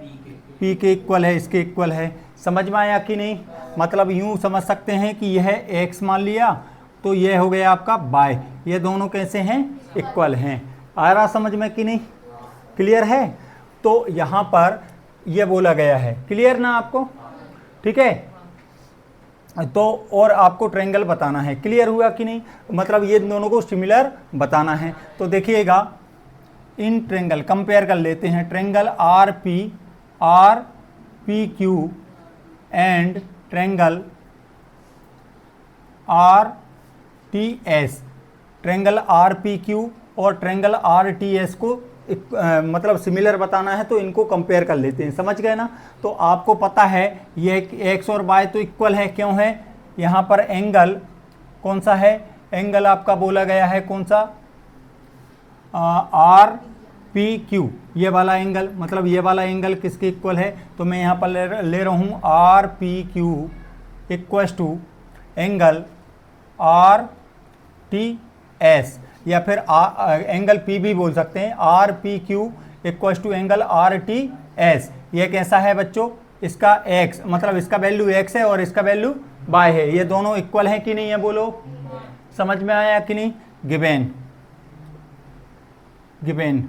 पी के इक्वल है, इसके इक्वल है। समझ में आया कि नहीं, मतलब यूं समझ सकते हैं कि यह एक्स मान लिया तो यह हो गया आपका बाय, ये दोनों कैसे हैं, इक्वल हैं। आ रहा समझ में कि नहीं, क्लियर है। तो यहाँ पर यह बोला गया है, क्लियर ना आपको, ठीक है। तो और आपको ट्रायंगल बताना है, क्लियर हुआ कि नहीं, मतलब ये दोनों को सिमिलर बताना है। तो देखिएगा इन ट्रायंगल कंपेयर कर लेते हैं, triangle R P Q and triangle R T S, triangle R P Q और ट्रायंगल आर टी एस को मतलब सिमिलर बताना है तो इनको कंपेयर कर लेते हैं, समझ गए ना। तो आपको पता है ये एक्स और वाई तो इक्वल है, क्यों है, यहाँ पर एंगल कौन सा है, एंगल आपका बोला गया है कौन सा, आर पी क्यू, ये वाला एंगल, मतलब ये वाला एंगल किसके इक्वल है, तो मैं यहाँ पर ले रहा हूँ R P Q equals to angle R T S, या फिर एंगल पी भी बोल सकते हैं, R P Q equals to angle R T S. ये कैसा है बच्चों, इसका x मतलब इसका वैल्यू x है और इसका वैल्यू y है, ये दोनों इक्वल हैं कि नहीं है, बोलो समझ में आया कि नहीं। गिवेन, गिवेन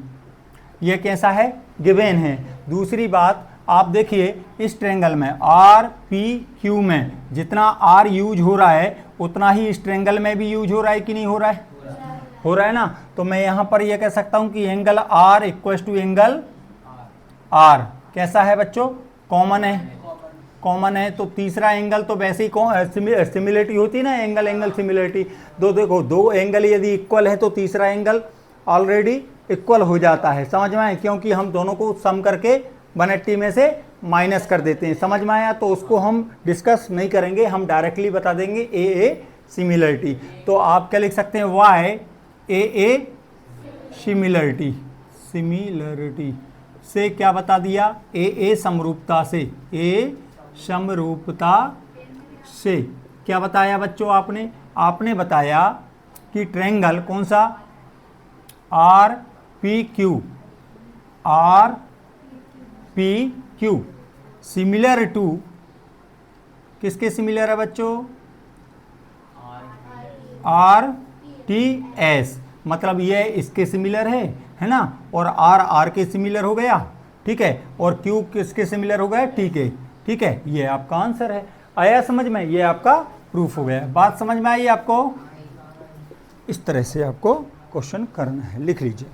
ये कैसा है, गिवेन है। दूसरी बात आप देखिए इस ट्रायंगल में आर पी क्यू में जितना आर यूज हो रहा है उतना ही इस ट्रायंगल में भी यूज हो रहा है कि नहीं हो रहा है, हो रहा है ना। तो मैं यहाँ पर ये कह सकता हूँ कि angle R equal to angle R कैसा है बच्चों, कॉमन है, कॉमन है। तो तीसरा एंगल तो वैसे ही सिमिलरिटी होती है ना, एंगल एंगल सिमिलरिटी, देखो दो एंगल यदि इक्वल है तो तीसरा एंगल ऑलरेडी इक्वल हो जाता है, समझ में आया, क्योंकि हम दोनों को सम करके 180 में से माइनस कर देते हैं, समझ में आया। तो उसको हम डिस्कस नहीं करेंगे, हम डायरेक्टली बता देंगे ए सिमिलरिटी। तो आप क्या लिख सकते हैं, वाई ए सिमिलरिटी, सिमिलरिटी से क्या बता दिया, ए समरूपता से, ए समरूपता से क्या बताया बच्चों आपने बताया कि ट्रायंगल कौन सा, R P Q, R P Q similar to, किसके सिमिलर है बच्चों, आर टी एस, मतलब ये इसके सिमिलर है ना, और आर आर के सिमिलर हो गया, ठीक है, और क्यू किसके सिमिलर हो गया, टी के, ठीक है, ये आपका आंसर है। आया समझ में, ये आपका प्रूफ हो गया। बात समझ में आई आपको, इस तरह से आपको क्वेश्चन करना है, लिख लीजिए।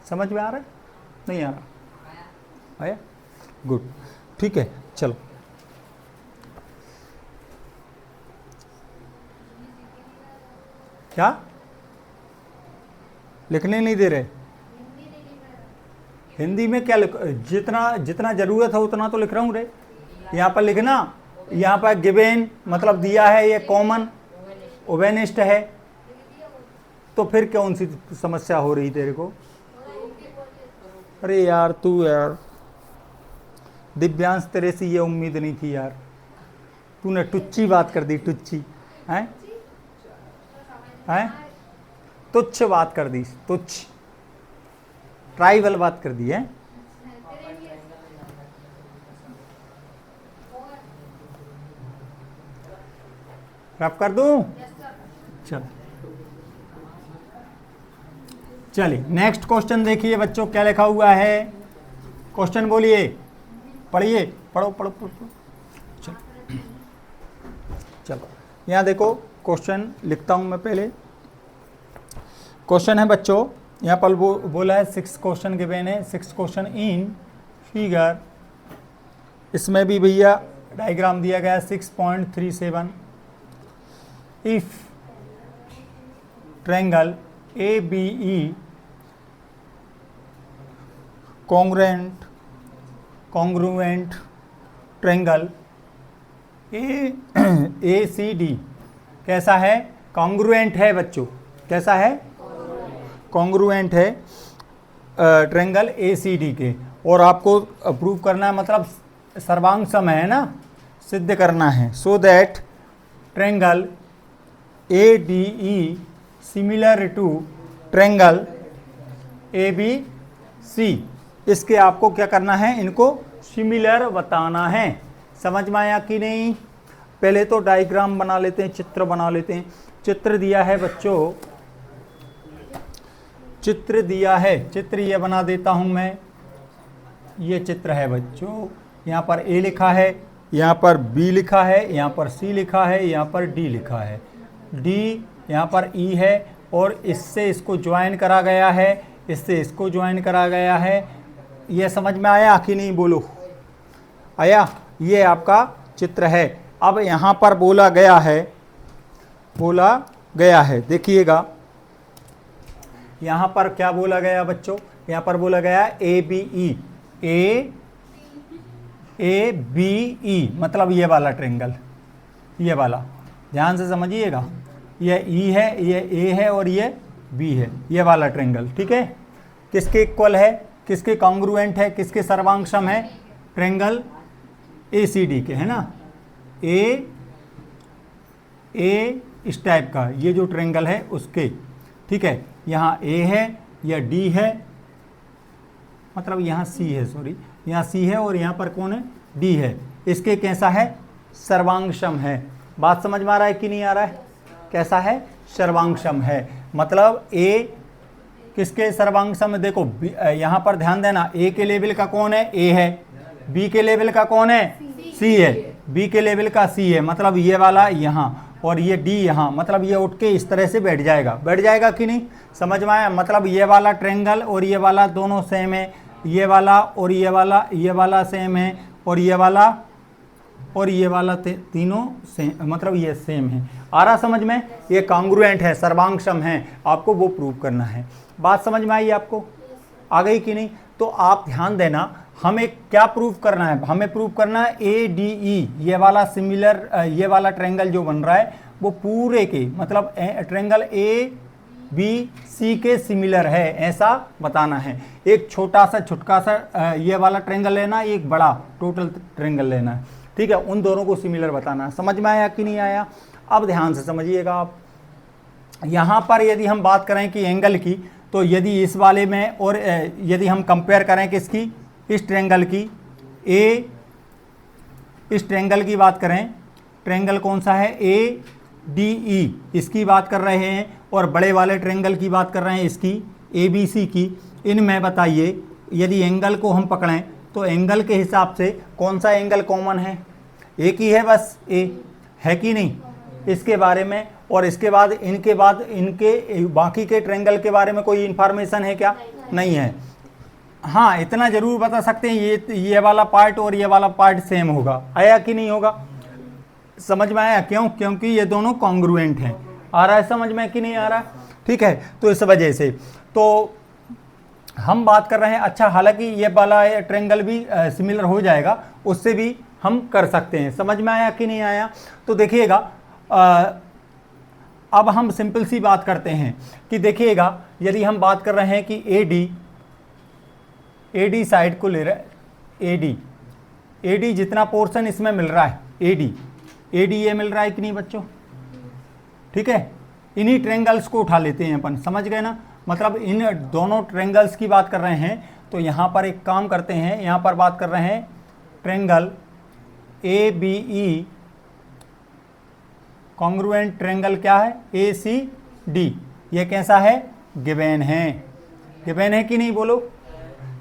समझ में आ रहा है, नहीं आ रहा, आया, गुड, ठीक है, चलो क्या लिखने नहीं दे रहे, हिंदी में क्या जितना जितना जरूरत है उतना तो लिख रहा हूँ रे। यहाँ पर लिखना, यहाँ पर गिवेन मतलब दिया है, ये कॉमन ओवेनिस्ट है, तो फिर कौन सी समस्या हो रही तेरे को। अरे यार तू यार दिव्यांश, तेरे से ये उम्मीद नहीं थी यार, तूने टुच्ची बात कर दी, टुच्ची हैं, तुच्छ बात कर दी, तुच्छ ट्राइबल बात कर दी है। रब कर दूं, चल चलिए नेक्स्ट क्वेश्चन देखिए बच्चों, क्या लिखा हुआ है, क्वेश्चन बोलिए, पढ़िए, पढ़ो पढ़ो पढ़ो, चलो चलो यहाँ देखो क्वेश्चन लिखता हूँ मैं पहले। क्वेश्चन है बच्चों, यहाँ पर बोला है 6 क्वेश्चन गिवन है, 6 क्वेश्चन इन फिगर, इसमें भी भैया डायग्राम दिया गया 6.37। If triangle ABE congruent triangle ACD कैसा है, कॉन्ग्रुएंट है बच्चों, कैसा है, कॉन्ग्रुएंट है ट्रायंगल ACD के, और आपको प्रूव करना है, मतलब सर्वांग सम है ना, सिद्ध करना है। So that triangle ADE similar to triangle ABC, इसके आपको क्या करना है, इनको सिमिलर बताना है। समझ में आया कि नहीं। पहले तो डायग्राम बना लेते हैं, चित्र बना लेते हैं। चित्र दिया है बच्चों, चित्र दिया है, चित्र ये बना देता हूं मैं, ये चित्र है बच्चों, यहाँ पर A लिखा है, यहाँ पर B लिखा है, यहाँ पर C लिखा है, यहाँ पर D लिखा है। D यहाँ पर ई है और इससे इसको ज्वाइन करा गया है, इससे इसको ज्वाइन करा गया है। ये समझ में आया कि नहीं, बोलो आया? ये आपका चित्र है। अब यहाँ पर बोला गया है, देखिएगा यहाँ पर क्या बोला गया बच्चों, यहाँ पर बोला गया ए बी ई, मतलब ये वाला ट्रेंगल, ये वाला ध्यान से समझिएगा, ये ई है, ये ए है और ये बी है, ये वाला ट्रेंगल, ठीक है। किसके इक्वल है, किसके कॉन्ग्रुएंट है, किसके सर्वांगसम है? ट्रेंगल ए सी डी के, है ना। ए इस टाइप का ये जो ट्रेंगल है उसके, ठीक है। यहाँ ए है, यह डी है, मतलब यहाँ सी है, सॉरी यहाँ सी है और यहाँ पर कौन है? डी है। इसके कैसा है? सर्वांगसम है। बात समझ में आ रहा है कि नहीं आ रहा है? कैसा है? सर्वांगसम है। मतलब ए किसके सर्वांगसम है? देखो यहाँ पर ध्यान देना, ए के लेवल का कौन है? ए है। बी के लेवल का कौन है? सी है। बी के लेवल का सी है, मतलब ये वाला यहाँ और ये डी यहाँ, मतलब ये उठ के इस तरह से बैठ जाएगा कि नहीं? समझ में आया? मतलब ये वाला ट्रेंगल और ये वाला दोनों सेम है, ये वाला और ये वाला सेम है, और ये वाला तीनों सेम, मतलब ये सेम है। आ रहा समझ में? ये कॉन्ग्रुएंट है, सर्वांगसम है, आपको वो प्रूव करना है। बात समझ में आई आपको? आ गई कि नहीं? तो आप ध्यान देना, हमें क्या प्रूव करना है? हमें प्रूव करना है ए डी ई, ये वाला सिमिलर, ये वाला ट्रेंगल जो बन रहा है वो पूरे के, मतलब ट्रेंगल ए बी सी के सिमिलर है, ऐसा बताना है। एक छोटा सा ये वाला ट्रेंगल लेना, एक बड़ा टोटल ट्रेंगल लेना है, ठीक है। उन दोनों को सिमिलर बताना है। समझ में आया कि नहीं आया? अब ध्यान से समझिएगा आप। यहाँ पर यदि हम बात करें कि एंगल की, तो यदि इस वाले में और यदि हम कंपेयर करें किसकी? इस ट्रेंगल की, इस ट्रेंगल की बात करें, ट्रेंगल कौन सा है? ए डी ई, इसकी बात कर रहे हैं, और बड़े वाले ट्रेंगल की बात कर रहे हैं, इसकी ए बी सी की। इनमें बताइए, यदि एंगल को हम पकड़ें तो एंगल के हिसाब से कौन सा एंगल कॉमन है? एक ही है बस, ए है कि नहीं? इसके बारे में, और इसके बाद इनके बाकी के ट्रेंगल के बारे में कोई इंफॉर्मेशन है क्या? नहीं है। हाँ, इतना जरूर बता सकते हैं, ये वाला पार्ट और ये वाला पार्ट सेम होगा। आया कि नहीं होगा? समझ में आया? क्यों? क्योंकि ये दोनों कॉन्ग्रुएंट हैं। आ रहा है समझ में कि नहीं आ रहा? ठीक है, तो इस वजह से तो हम बात कर रहे हैं। अच्छा, हालांकि ये वाला ट्रेंगल भी सिमिलर हो जाएगा, उससे भी हम कर सकते हैं। समझ में आया कि नहीं आया? तो देखिएगा, अब हम सिंपल सी बात करते हैं कि देखिएगा, यदि हम बात कर रहे हैं कि ए डी साइड को ले रहा है, ए डी जितना पोर्शन इसमें मिल रहा है, ए डी ये मिल रहा है कि नहीं बच्चों? ठीक है, इन्हीं ट्रेंगल्स को उठा लेते हैं अपन, समझ गए ना? मतलब इन दोनों ट्रेंगल्स की बात कर रहे हैं। तो यहाँ पर एक काम करते हैं, यहाँ पर बात कर रहे हैं triangle A B E, congruent triangle क्या है? A C D. ये कैसा है? गिवेन है। गिवेन है कि नहीं? बोलो,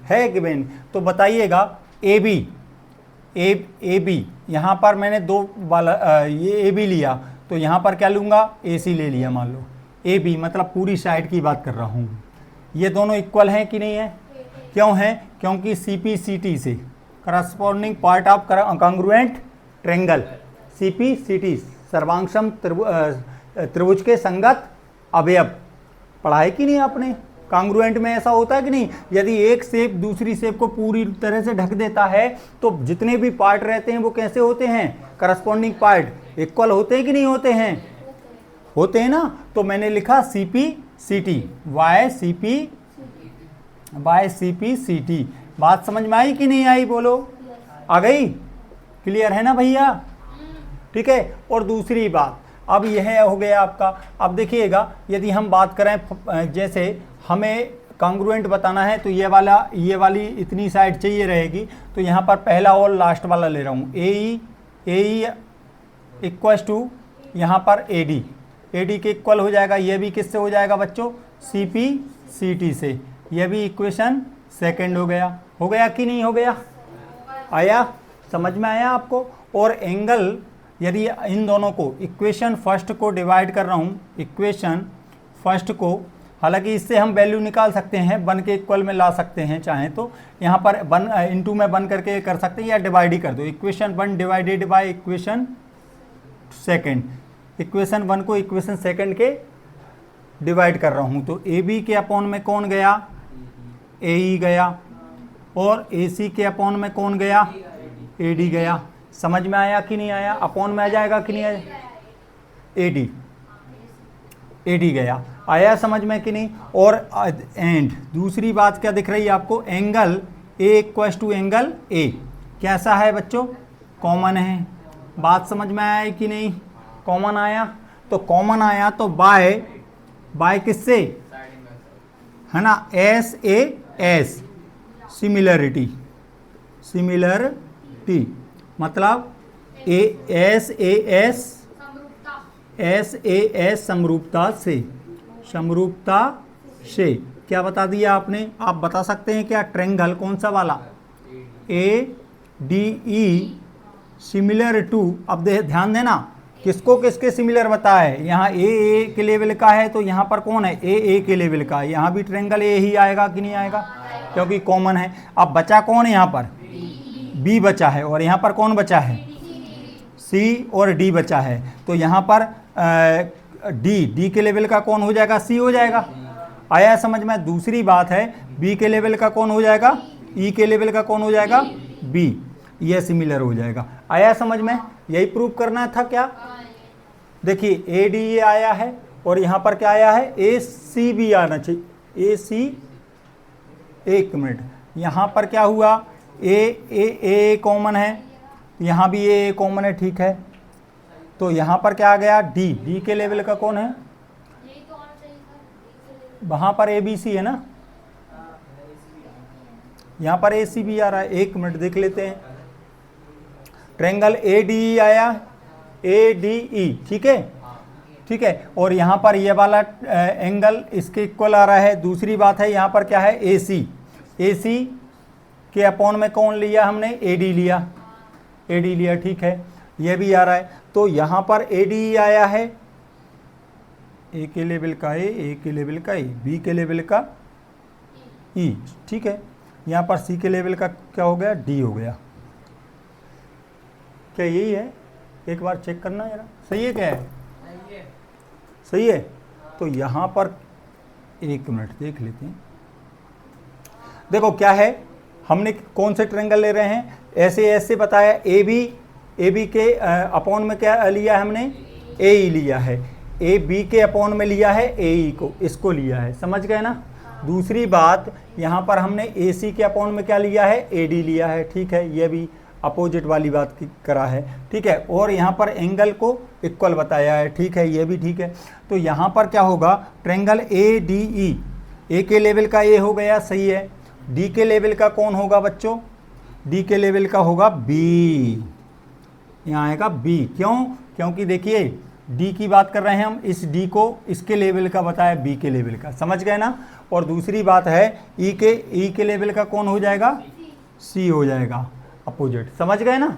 है गिवेन। तो बताइएगा ए बी, यहाँ पर मैंने दो वाला ये ए बी लिया, तो यहाँ पर क्या लूँगा? ए सी ले लिया, मान लो ए बी, मतलब पूरी साइड की बात कर रहा हूँ। ये दोनों इक्वल हैं कि नहीं है? क्यों हैं? क्योंकि सी पी सी टी से, corresponding part of congruent triangle, C P C T, सर्वांगसम त्रिभुज के संगत अवयव। पढ़ा है कि नहीं आपने? कॉन्ग्रुएंट में ऐसा होता है कि नहीं? यदि एक शेप दूसरी शेप को पूरी तरह से ढक देता है, तो जितने भी पार्ट रहते हैं वो कैसे होते हैं? करस्पॉन्डिंग पार्ट इक्वल होते हैं कि नहीं होते हैं? होते हैं ना। तो मैंने लिखा C P C T, why C P C T. बात समझ में आई कि नहीं आई? बोलो, आ गई? क्लियर है ना भैया? ठीक है। और दूसरी बात, अब यह हो गया आपका। अब देखिएगा, यदि हम बात करें, जैसे हमें कॉन्ग्रुएंट बताना है, तो ये वाली इतनी साइड चाहिए रहेगी। तो यहाँ पर पहला और लास्ट वाला ले रहा हूँ, ए ई इक्वल्स टू यहाँ पर ए डी के इक्वल हो जाएगा। ये भी किससे हो जाएगा बच्चों? सी पी सी टी से। यह भी इक्वेशन सेकेंड हो गया कि नहीं हो गया? आया? समझ में आया आपको? और एंगल यदि इन दोनों को इक्वेशन फर्स्ट को डिवाइड कर रहा हूँ, इक्वेशन फर्स्ट को, हालांकि इससे हम वैल्यू निकाल सकते हैं, 1 के इक्वल में ला सकते हैं चाहें तो, यहाँ पर 1 इंटू में 1 करके कर सकते हैं या डिवाइड ही कर दो। Equation 1 divided by equation second, equation 1 को इक्वेशन सेकेंड के डिवाइड कर रहा हूँ, तो ए बी के अपॉन में कौन गया, ए ई गया, और ए सी के अपॉन में कौन गया, ए डी गया। समझ में आया कि नहीं आया? अपॉन में आ जाएगा कि नहीं आया, ए डी, ए डी गया, आया समझ में कि नहीं? और एंड दूसरी बात क्या दिख रही है आपको, angle A equal to angle A, कैसा है बच्चों, कॉमन है। बात समझ में आया कि नहीं? कॉमन आया, तो कॉमन आया तो बाय किससे, है ना, S A S, similarity, similarity मतलब एस ए एस समरूपता से, समरूपता से। क्या बता दिया आपने? आप बता सकते हैं क्या? ट्रायंगल कौन सा वाला, A D E similar to, अब ध्यान देना किसको किसके सिमिलर बताया है। यहाँ ए के लेवल का है तो यहाँ पर कौन है, ए के लेवल का, यहाँ भी ट्रायंगल ए ही आएगा कि नहीं आएगा, क्योंकि कॉमन है। अब बचा कौन है यहाँ पर, बी बचा है, और यहाँ पर कौन बचा है, सी और डी बचा है। तो यहाँ पर डी के लेवल का कौन हो जाएगा, सी हो जाएगा। आया समझ में? दूसरी बात है बी के लेवल का कौन हो जाएगा, ई के लेवल का कौन हो जाएगा, बी, ये सिमिलर हो जाएगा। आया समझ में? यही प्रूव करना था क्या? देखिए ए डी ए आया है और यहाँ पर क्या आया है, ए सी भी आना चाहिए, ए सी, एक मिनट, यहाँ पर क्या हुआ, ए कॉमन है, यहाँ भी ए कॉमन है, ठीक है। तो यहाँ पर क्या आ गया, डी के लेवल का कौन है, वहाँ पर ए बी सी है ना, यहाँ पर ए सी भी आ रहा है। एक मिनट देख लेते हैं, ट्रायंगल ए डी ई आया, ए डी ई, ठीक है, ठीक है। और यहाँ पर ये वाला एंगल इसके इक्वल आ रहा है। दूसरी बात है यहाँ पर क्या है, ए सी के अपॉन में कौन लिया हमने, ए डी लिया, ए डी लिया, ठीक है, ये भी आ रहा है। तो यहाँ पर ए डी आया है, ए के लेवल का ए के लेवल का ए, बी के लेवल का ई, ठीक है। यहाँ पर सी के लेवल का क्या हो गया, डी हो गया। क्या यही है? एक बार चेक करना जरा, सही है क्या है, सही है। तो यहाँ पर एक मिनट देख लेते हैं, देखो क्या है, हमने कौन से ट्रायंगल ले रहे हैं, ऐसे बताया, ए बी के अपॉन में क्या लिया है हमने, ए ई लिया है, ए बी के अपॉन में लिया है ए ई को, इसको लिया है, समझ गए ना। दूसरी बात यहाँ पर हमने ए सी के अपॉन में क्या लिया है, ए डी लिया है, ठीक है, ये भी अपोजिट वाली बात करा है, ठीक है। और यहाँ पर एंगल को इक्वल बताया है, ठीक है, ये भी ठीक है। तो यहाँ पर क्या होगा, ट्रायंगल ए डी ई, ए के लेवल का ए हो गया, सही है। डी के लेवल का कौन होगा बच्चों, डी के लेवल का होगा बी, यहाँ आएगा बी। क्यों? क्योंकि देखिए डी की बात कर रहे हैं हम, इस डी को इसके लेवल का बताया, बी के लेवल का, समझ गए ना। और दूसरी बात है ई के लेवल का कौन हो जाएगा, सी हो जाएगा, अपोजिट, समझ गए ना,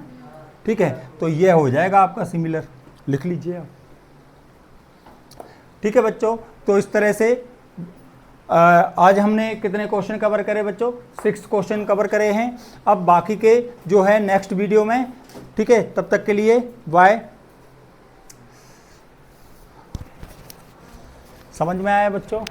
ठीक है। तो ये हो जाएगा आपका सिमिलर, लिख लीजिए आप, ठीक है बच्चों। तो इस तरह से आज हमने कितने क्वेश्चन कवर करे बच्चों, 6 क्वेश्चन कवर करे हैं। अब बाकी के जो है नेक्स्ट वीडियो में, ठीक है। तब तक के लिए बाय। समझ में आया बच्चों?